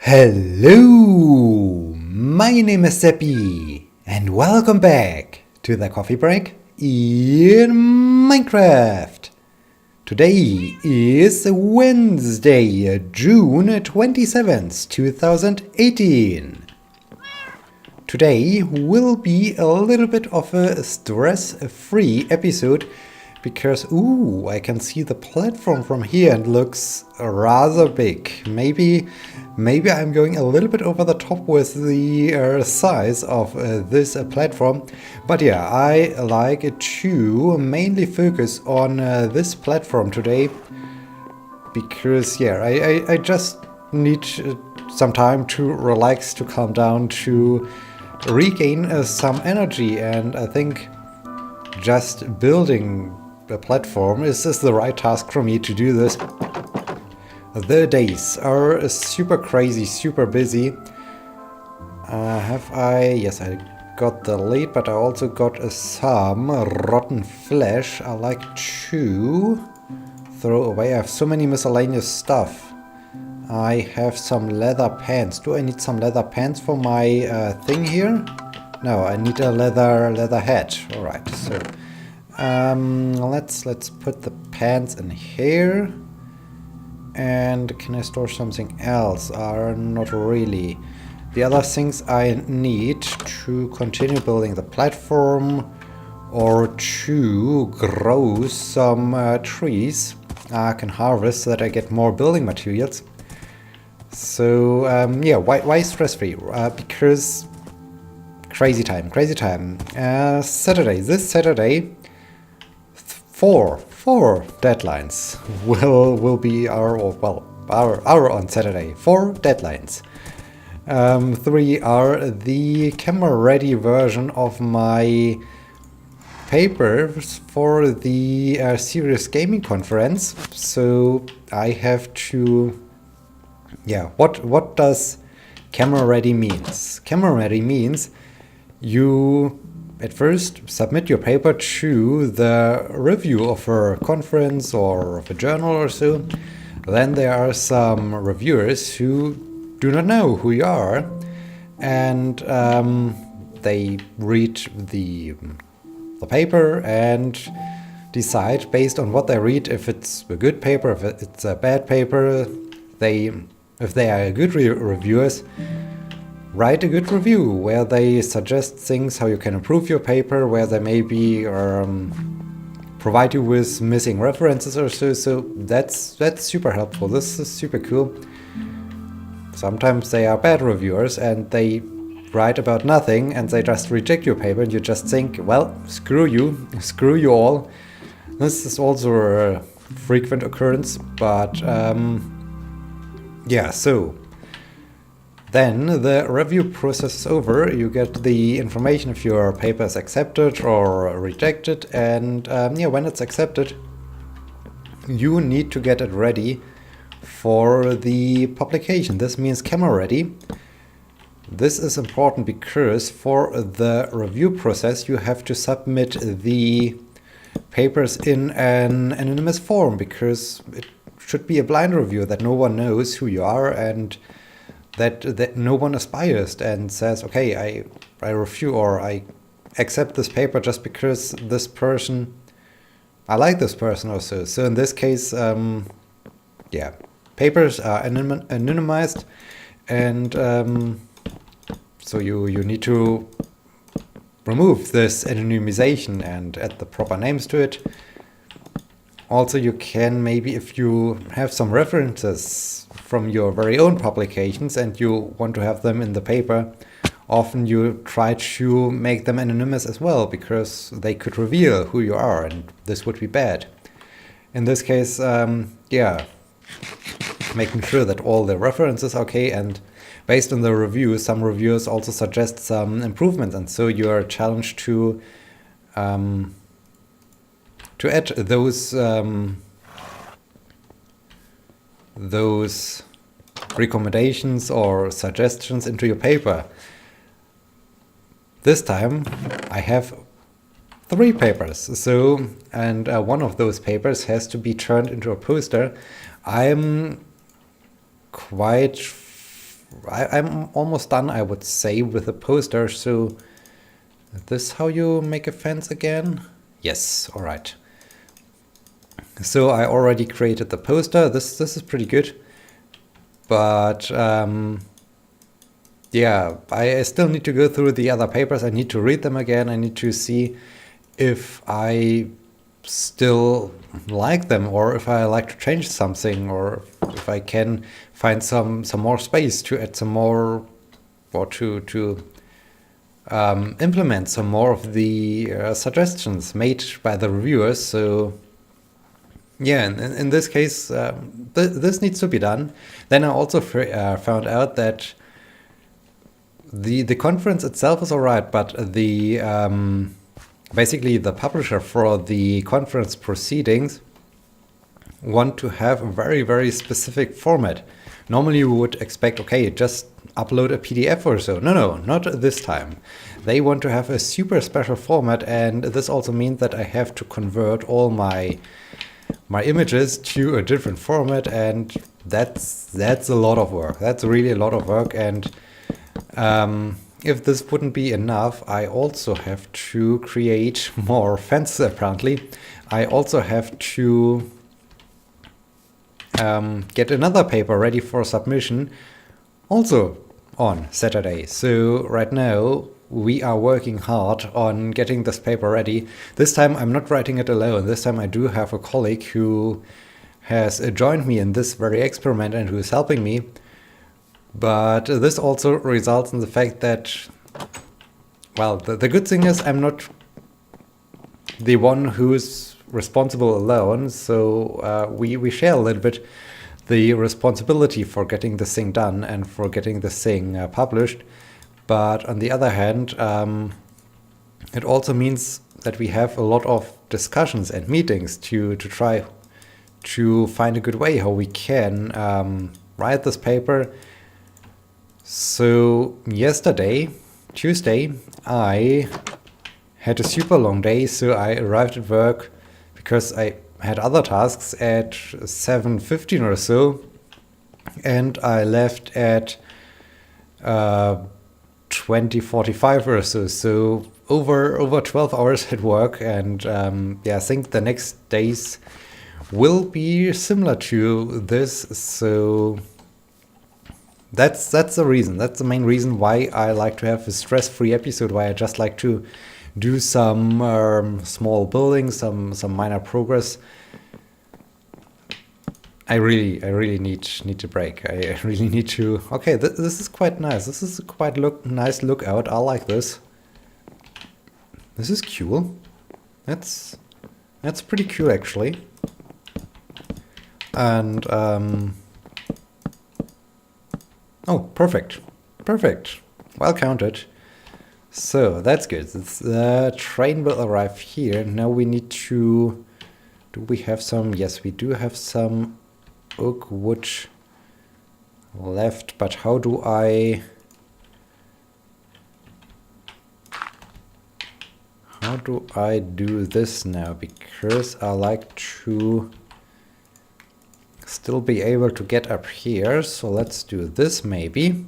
Hello, my name is Sebbi, and welcome back to the coffee break in Minecraft. Today is Wednesday, June 27th, 2018. Today will be a little bit of a stress-free episode because, I can see the platform from here and it looks rather big. Maybe I'm going a little bit over the top with the size of this platform. But yeah, I like to mainly focus on this platform today. Because, yeah, I just need some time to relax, to calm down, to regain some energy. And I think just building a platform is the right task for me to do this. The days are super crazy, super busy. Yes, I got the lead, but I also got some rotten flesh I like to throw away. I have so many miscellaneous stuff. I have some leather pants. Do I need some leather pants for my thing here? No, I need a leather hat. Alright, so let's put the pants in here. And can I store something else? Not really. The other things I need to continue building the platform or to grow some trees I can harvest so that I get more building materials. So yeah, why stress-free? Because crazy time. Saturday, this Saturday, four deadlines will be our on Saturday. 4 deadlines. 3 are the camera-ready version of my papers for the serious gaming conference. So I have to. Yeah, what does camera-ready means? Camera-ready means you at first submit your paper to the review of a conference or of a journal or so. Then there are some reviewers who do not know who you are, and they read the paper and decide based on what they read if it's a good paper, if it's a bad paper. If they are good reviewers, write a good review where they suggest things how you can improve your paper, where they maybe provide you with missing references or so. So that's super helpful. This is super cool. Sometimes they are bad reviewers and they write about nothing and they just reject your paper and you just think, well, screw you all. This is also a frequent occurrence, but yeah, so then the review process is over. You get the information if your paper is accepted or rejected, and yeah, when it's accepted, you need to get it ready for the publication. This means camera ready. This is important because for the review process you have to submit the papers in an anonymous form, because it should be a blind review, that no one knows who you are and that no one is biased and says, okay, I review or I accept this paper just because this person, I like this person also. So in this case, yeah, papers are anonymized, and so you need to remove this anonymization and add the proper names to it. Also, you can maybe, if you have some references from your very own publications and you want to have them in the paper, often you try to make them anonymous as well, because they could reveal who you are, and this would be bad. In this case, yeah, making sure that all the references are okay, and based on the review, some reviewers also suggest some improvements, and so you are challenged to add those recommendations or suggestions into your paper. This time I have 3 papers, and one of those papers has to be turned into a poster. I'm quite I'm almost done, I would say, with the poster. So is this how you make a fence again? Yes, all right. So I already created the poster. This is pretty good. But yeah, I still need to go through the other papers. I need to read them again. I need to see if I still like them, or if I like to change something, or if I can find some more space to add some more, or to implement some more of the suggestions made by the reviewers. So yeah, in this case, this needs to be done. Then I also found out that the conference itself is alright, but the basically the publisher for the conference proceedings want to have a very specific format. Normally we would expect, okay, just upload a PDF or so. No, not this time. They want to have a super special format, and this also means that I have to convert all my images to a different format, and that's a lot of work. That's really a lot of work. And if this wouldn't be enough, I also have to create more fences, apparently. I also have to get another paper ready for submission, also on Saturday. So right now we are working hard on getting this paper ready. This time I'm not writing it alone. This time I do have a colleague who has joined me in this very experiment and who is helping me. But this also results in the fact that, well, the good thing is I'm not the one who's responsible alone. So we share a little bit the responsibility for getting this thing done and for getting this thing published. But on the other hand, it also means that we have a lot of discussions and meetings to try to find a good way how we can write this paper. So yesterday, Tuesday, I had a super long day, so I arrived at work because I had other tasks at 7:15 or so, and I left at 20:45 or so. So over 12 hours at work, and yeah, I think the next days will be similar to this. So that's the reason. That's the main reason why I like to have a stress-free episode. Why I just like to do some small building, some minor progress. I really need to break. I really need to. Okay, this is quite nice. This is a quite nice lookout. I like this. This is cool. That's pretty cool actually. And oh, perfect. Well counted. So that's good. The train will arrive here. Now we need to. Do we have some? Yes, we do have some oak wood left, but how do I do this now? Because I like to still be able to get up here, so let's do this maybe.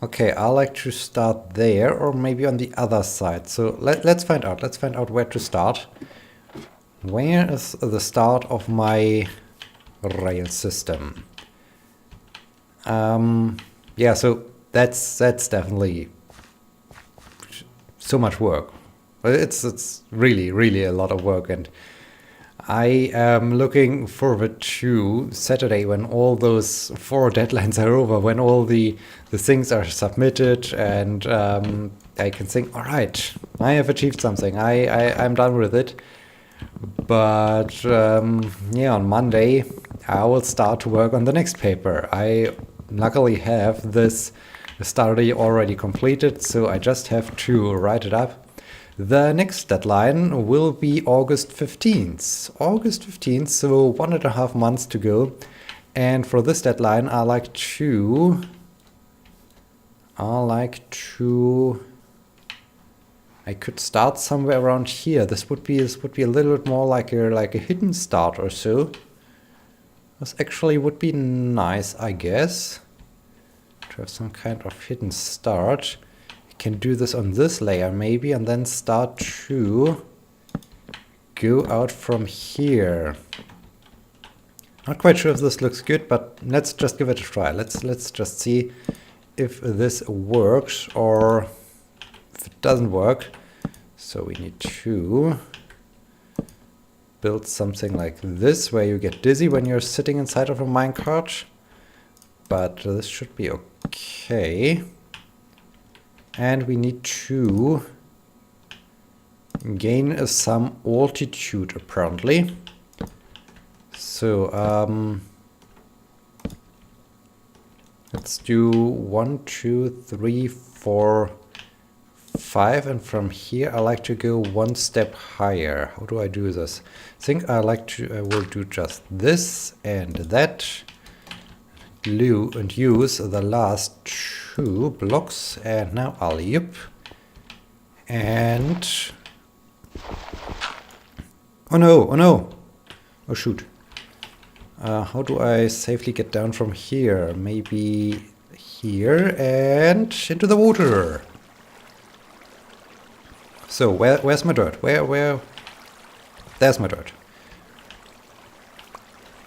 Okay, I like to start there, or maybe on the other side. So let's find out. Let's find out where to start. Where is the start of my rail system? Yeah, so that's definitely so much work. It's really a lot of work, and I am looking forward to Saturday when all those 4 deadlines are over, when all the things are submitted, and I can think, all right, I have achieved something. I'm done with it. But yeah, on Monday I will start to work on the next paper. I luckily have this study already completed, so I just have to write it up. The next deadline will be August 15th. August 15th, so 1.5 months to go. And for this deadline, I like to I could start somewhere around here. This would be a little bit more like a hidden start or so. This actually would be nice, I guess, to have some kind of hidden start. You can do this on this layer maybe, and then start to go out from here. Not quite sure if this looks good, but let's just give it a try. Let's just see if this works or if it doesn't work. So we need to build something like this, where you get dizzy when you're sitting inside of a minecart. But this should be okay. And we need to gain some altitude, apparently. So, let's do 1, 2, 3, 4, 5, and from here I like to go one step higher. How do I do this? I think I will do just this and that. Glue and use the last 2 blocks, and now I'll yip. And oh no, oh no, oh shoot. How do I safely get down from here? Maybe here and into the water. So where's my dirt? Where? There's my dirt.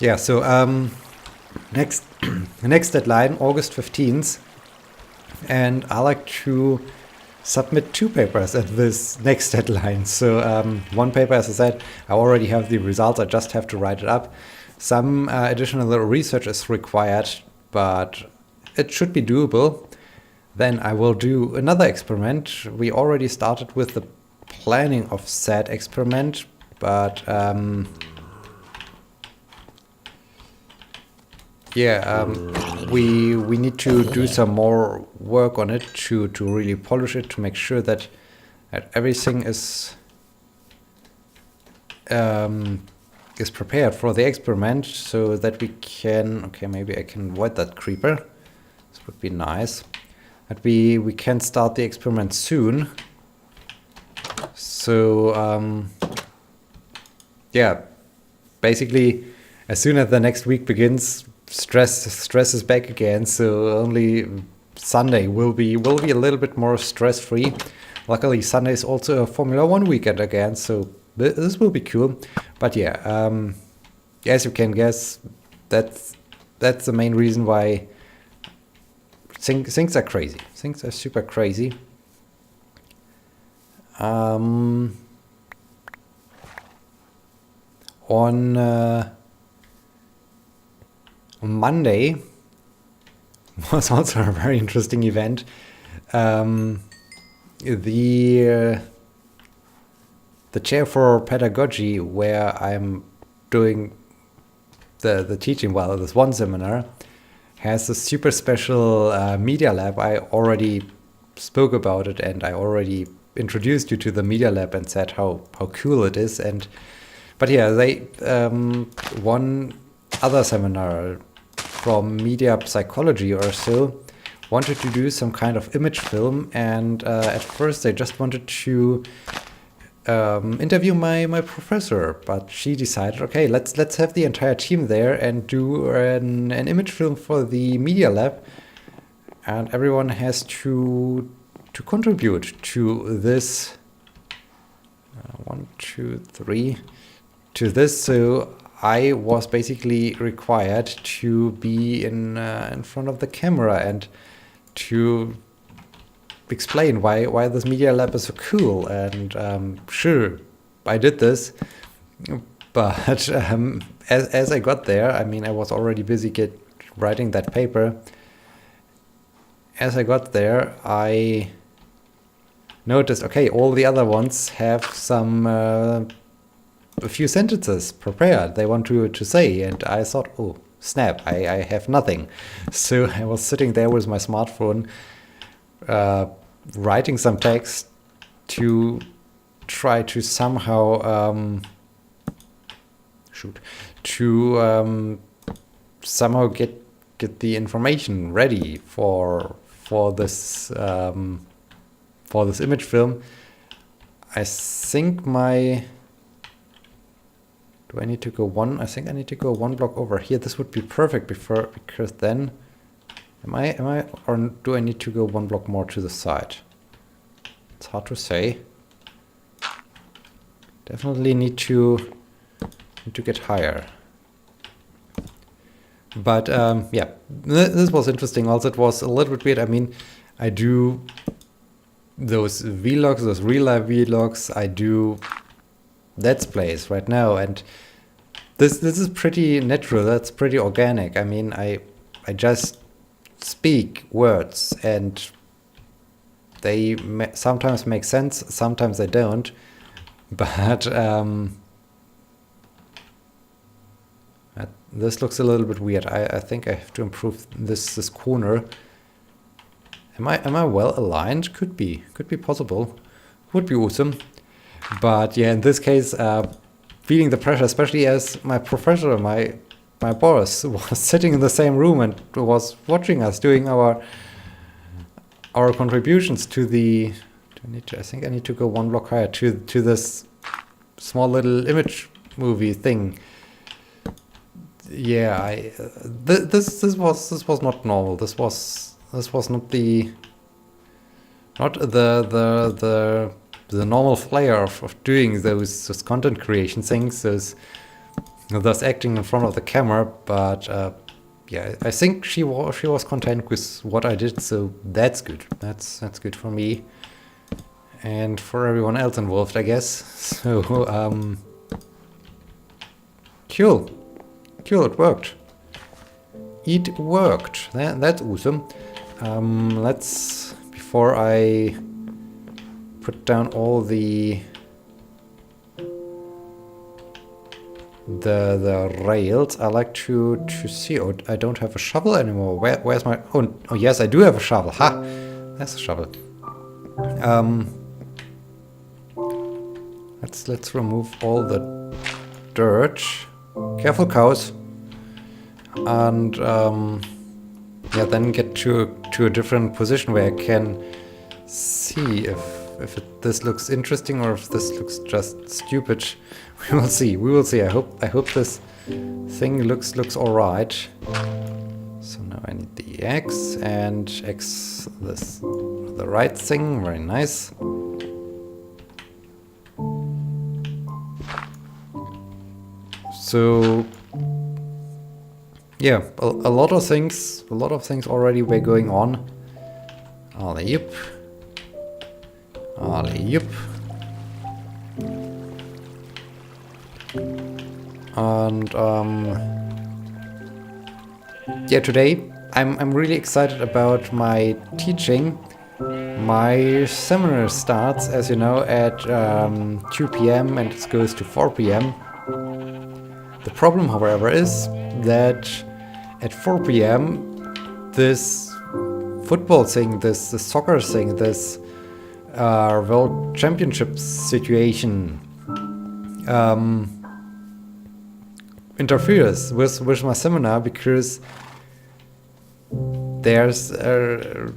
Yeah. So next next deadline, August 15th, and I like to submit 2 papers at this next deadline. So one paper, as I said, I already have the results. I just have to write it up. Some additional research is required, but it should be doable. Then I will do another experiment. We already started with the planning of said experiment, but we need to do some more work on it to really polish it, to make sure that everything is prepared for the experiment, so that we can, okay, maybe I can avoid that creeper. This would be nice. That we can start the experiment soon. So yeah, basically as soon as the next week begins, stress is back again. So only Sunday will be a little bit more stress free. Luckily Sunday is also a Formula 1 weekend again, so this will be cool. But yeah, as you can guess, that's the main reason why things are crazy. Things are super crazy. On Monday was also a very interesting event. The chair for pedagogy, where I'm doing the teaching, well, this one seminar, has a super special media lab. I already spoke about it, and I already introduced you to the media lab and said how cool it is. But yeah, they one other seminar from media psychology or so wanted to do some kind of image film, and at first they just wanted to interview my professor, but she decided, okay, let's have the entire team there and do an image film for the media lab, and everyone has to contribute to this. 1, 2, 3 to this. So I was basically required to be in front of the camera and to explain why this media lab is so cool. And sure, I did this, but as I got there, I mean, I was already busy writing that paper. As I got there, I noticed, okay, all the other ones have some a few sentences prepared they want to say, and I thought, oh snap, I have nothing. So I was sitting there with my smartphone, writing some text to try to somehow somehow get the information ready for this image film. I think Do I need to go one? I think I need to go one block over here. This would be perfect because then am I or do I need to go one block more to the side? It's hard to say. Definitely need to get higher. But yeah, this was interesting. Also, it was a little bit weird. I mean, I do those vlogs, those real life vlogs. I do Let's Plays right now, and this is pretty natural. That's pretty organic. I mean, I just speak words, and they sometimes make sense, sometimes they don't. But this looks a little bit weird. I think I have to improve this corner. Am I well aligned? Could be possible. Would be awesome. But yeah, in this case, feeling the pressure, especially as my professor, my boss, was sitting in the same room and was watching us doing our contributions to the. I think I need to go one block higher to this small little image movie thing. Yeah, this was not normal. This was not the normal flair of doing those content creation things, thus acting in front of the camera. But yeah, I think she was content with what I did, so that's good. That's good for me and for everyone else involved, I guess. So cool. It worked. It worked. That's awesome. Let's, before I put down all the rails, I like to see. Oh, I don't have a shovel anymore. Where's my? Oh yes, I do have a shovel. Ha! That's a shovel. Let's remove all the dirt. Careful, cows. And yeah, then get to a different position where I can see if this looks interesting or if this looks just stupid. We will see. I hope this thing looks all right. So now I need the X and X the right thing. Very nice. So yeah, a lot of things already were going on. Alley-oop. And yeah, today I'm really excited about my teaching. My seminar starts, as you know, at 2 p.m. and it goes to 4 p.m. The problem, however, is that at 4 p.m. this football thing, this soccer thing, this World Championships situation interferes with my seminar, because there's the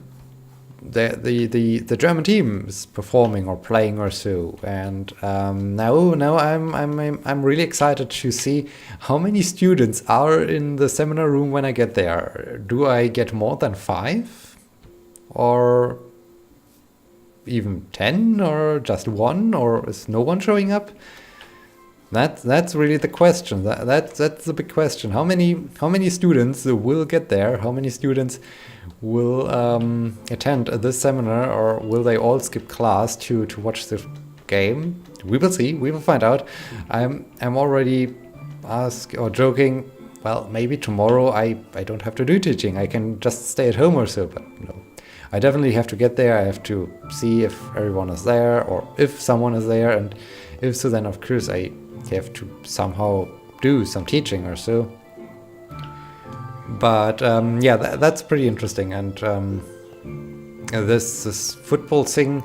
German team is performing or playing or so, and now I'm really excited to see how many students are in the seminar room when I get there. Do I get more than 5, or even 10, or just 1, or is no one showing up? That's really the question. That's the big question. How many students will get there? How many students will attend this seminar, or will they all skip class to watch the game? We will see. We will find out. I'm already joking. Well, maybe tomorrow I don't have to do teaching. I can just stay at home or so. But no, I definitely have to get there. I have to see if everyone is there, or if someone is there, and if so, then of course I have to somehow do some teaching or so. But yeah, that's pretty interesting. And this football thing,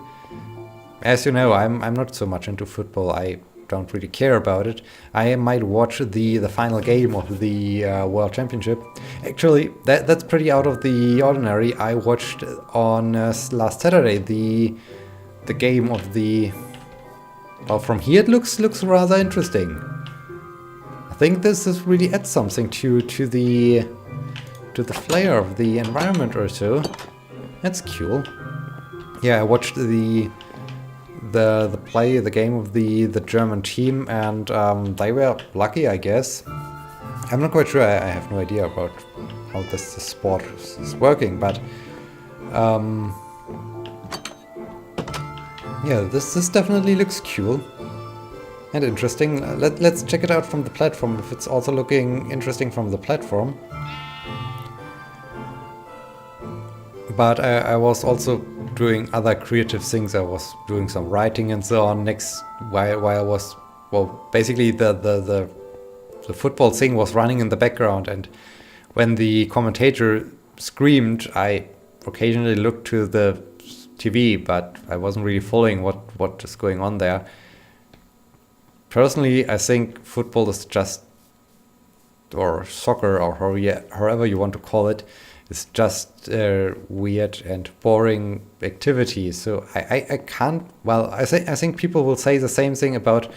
as you know, I'm not so much into football. I don't really care about it. I might watch the final game of the World Championship. Actually, that's pretty out of the ordinary. I watched on last Saturday the game of the. Well, from here it looks rather interesting. think this is really adds something to the flair of the environment or so. That's cool. Yeah, I watched the game of the German team, and they were lucky, I guess. I'm not quite sure. I have no idea about how this sport is working, but yeah, this definitely looks cool and interesting. Let's check it out from the platform, if it's also looking interesting from the platform. But I was also doing other creative things. I was doing some writing and so on while I was, well, basically the football thing was running in the background, and when the commentator screamed, I occasionally looked to the TV, but I wasn't really following what is going on there. Personally, I think football is just, or soccer, or however you want to call it, is just weird and boring activity. So I can't. Well, I think people will say the same thing about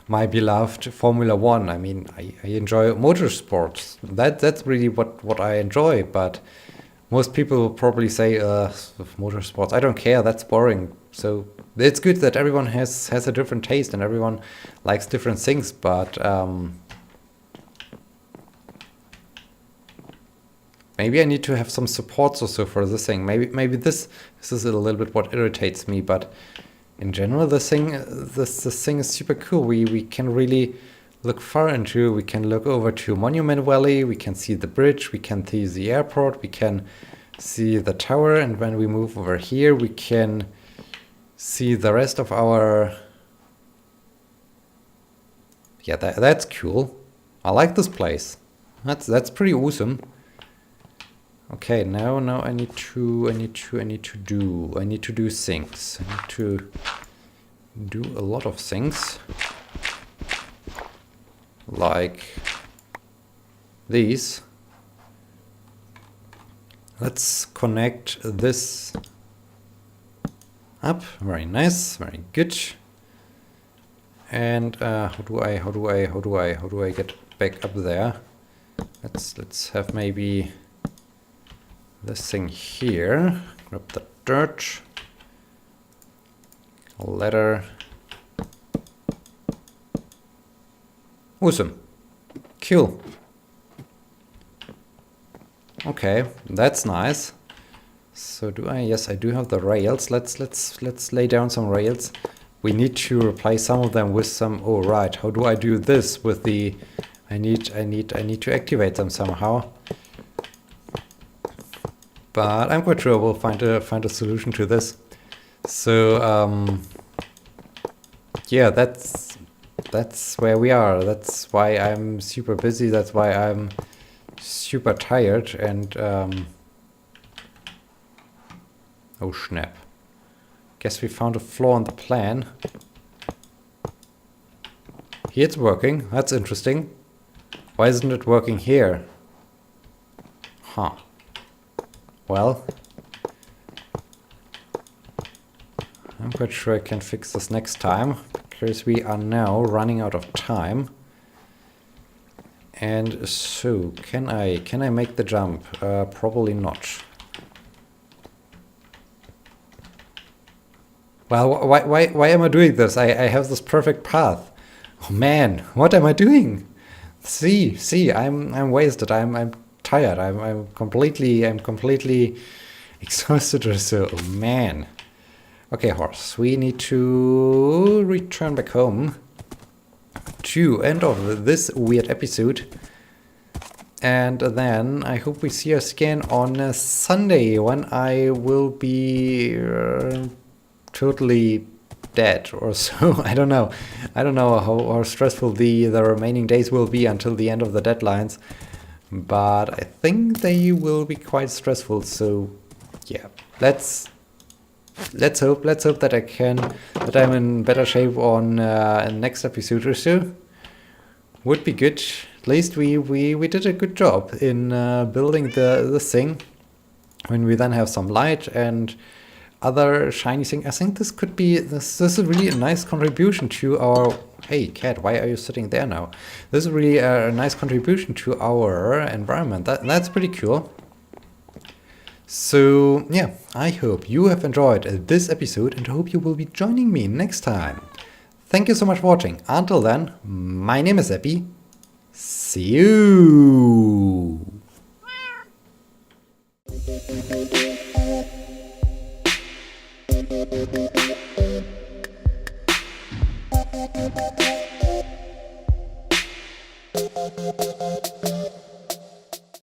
my beloved Formula One. I mean, I enjoy motorsports. That's really what I enjoy. But most people will probably say, motorsports, I don't care. That's boring. So it's good that everyone has a different taste and everyone likes different things. But maybe I need to have some supports also for this thing. Maybe this is a little bit what irritates me, but in general, this thing is super cool. We can really look far into. We can look over to Monument Valley. We can see the bridge. We can see the airport. We can see the tower. And when we move over here, we can see the rest of our. Yeah, that's cool. I like this place. That's pretty awesome. Okay, now I need to do things. I need to do a lot of things, like these. Let's connect this up. Very nice, very good. And how do I get back up there? Let's have maybe this thing here. Grab the dirt, a ladder. Awesome. Cool. Okay, that's nice. So do I? Yes, I do have the rails. Let's lay down some rails. We need to replace some of them with some. Oh right, how do I do this with the? I need to activate them somehow. But I'm quite sure we'll find a solution to this. So yeah, that's where we are. That's why I'm super busy. That's why I'm super tired. And oh snap! Guess we found a flaw in the plan. Here it's working. That's interesting. Why isn't it working here? Huh. Well, I'm quite sure I can fix this next time, because we are now running out of time. And so, can I make the jump? Probably not. Well, why am I doing this? I have this perfect path. Oh man, what am I doing? See, I'm wasted. I'm tired. I'm completely exhausted or so. Oh man. Okay, horse. We need to return back home to end of this weird episode. And then I hope we see us again on Sunday, when I will be totally dead or so. I don't know how stressful the remaining days will be until the end of the deadlines. But I think they will be quite stressful. So yeah, let's hope that I'm in better shape on next episode or so. Would be good. At least we did a good job in building the thing. When we then have some light and other shiny thing. I think this could be, this is really a nice contribution to our, hey cat, why are you sitting there now? This is really a nice contribution to our environment. That's pretty cool. So yeah, I hope you have enjoyed this episode and I hope you will be joining me next time. Thank you so much for watching. Until then, my name is Sebbi. See you!